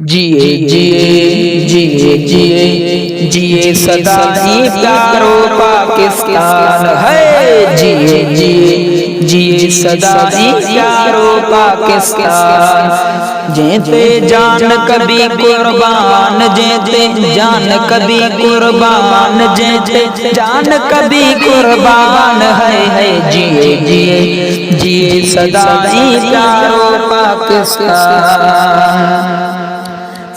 जिए जिए जिए जिए जिए सदा ही प्यारो पाकिस्तान है। जिए जिए जिए सदा ही प्यारो पाकिस्तान। जेते जान कभी कुर्बान, जेते जान कभी कुर्बान, जेते जान कभी कुर्बान है। जिए जिए जिए सदा ही प्यारो पाकिस्तान।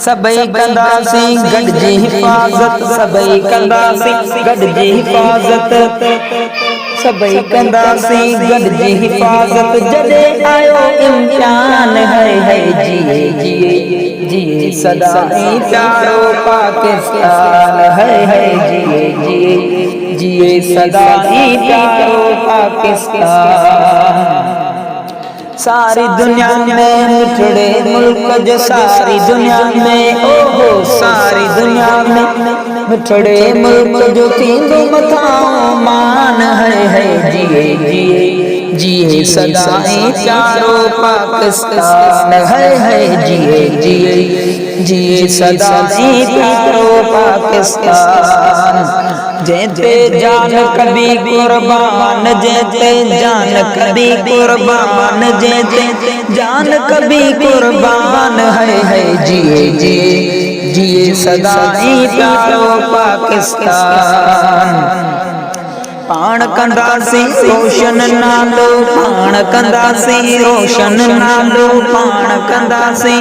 सबई कंदासी गड जी हिफाजत, सबई कंदासी गड जी हिफाजत, सबई कंदासी गड जी हिफाजत। जदे आयो इम्तिहान है। जिए जिए जिए सदा ही प्यारो पाकिस्तान है। जिए जिए जिए सदा ही प्यारो पाकिस्तान। सारी दुनिया में मिठड़े मुल्क जो, सारी दुनिया में ओहो सारी दुनिया में मिठड़े मुल्क जो थींदो मथां मान है। जिए जिए जिए सदा ही प्यारो पाकिस्तान है। जिए जिए जिए सदा ही प्यारो पाकिस्तान। जेते जान कभी कुर्बान, जेते जान कभी कुर्बान, जेते जान कभी कुर्बान है। जिए जिए जिए सदा ही प्यारो पाकिस्तान। पाण कंदासी रोशन नालो, पाण कंदासी रोशन नालो, पाण कंदासी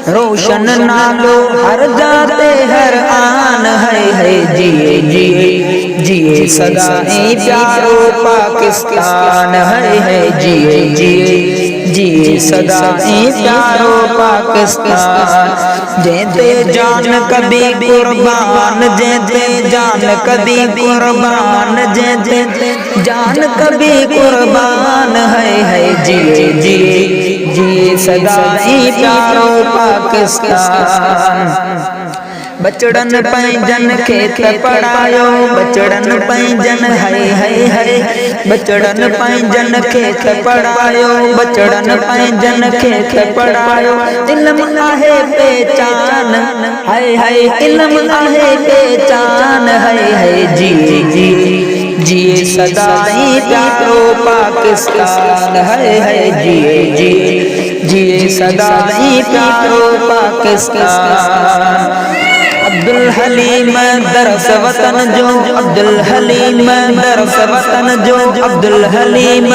रोशन नालो। हर जाते हर आन है। जिए जिए जिए सदा ही प्यारो पाकिस्तान है। जिए जिए जिए सदा ही प्यारो पाकिस्तान। जेते जान कभी कुर्बान, जेते जान कभी कुर्बान, जेते जान कभी कुर्बान है। जिए जिए जिए सदा ही प्यारो पाकिस्तान। बचड़न पैंजन खेत पढ़ायो, बचड़न पैंजन है। बचड़न पैंजन खेत पढ़ायो, बचड़न पैंजन खेत पढ़ायो। इल्म आहे पहचान है, इल्म आहे पहचान है। जिए जिए जिए सदा ही प्यारो पाकिस्तान है। जिए जिए जिए सदा ही प्यारो पाकिस्तान। अब्दुल हलीम दरस वतन जो, अब्दुल हलीम दरस वतन जो, अब्दुल हलीम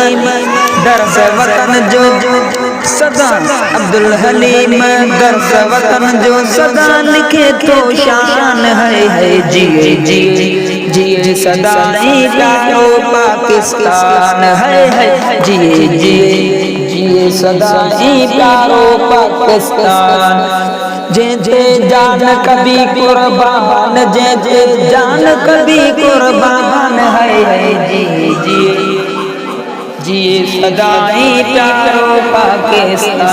दरस वतन जो सदा, अब्दुल हलीम दरस वतन जो सदा लिखे तो शान है। जिए जिए जिए सदा ही प्यारो पाकिस्तान है। जिए जिए जिए सदा ही प्यारो पाकिस्तान। जेते जान कभी कुर्बान, जेते जान कभी कुर्बान है। जिए जिए जिए सदा ही प्यारो पाकिस्तान।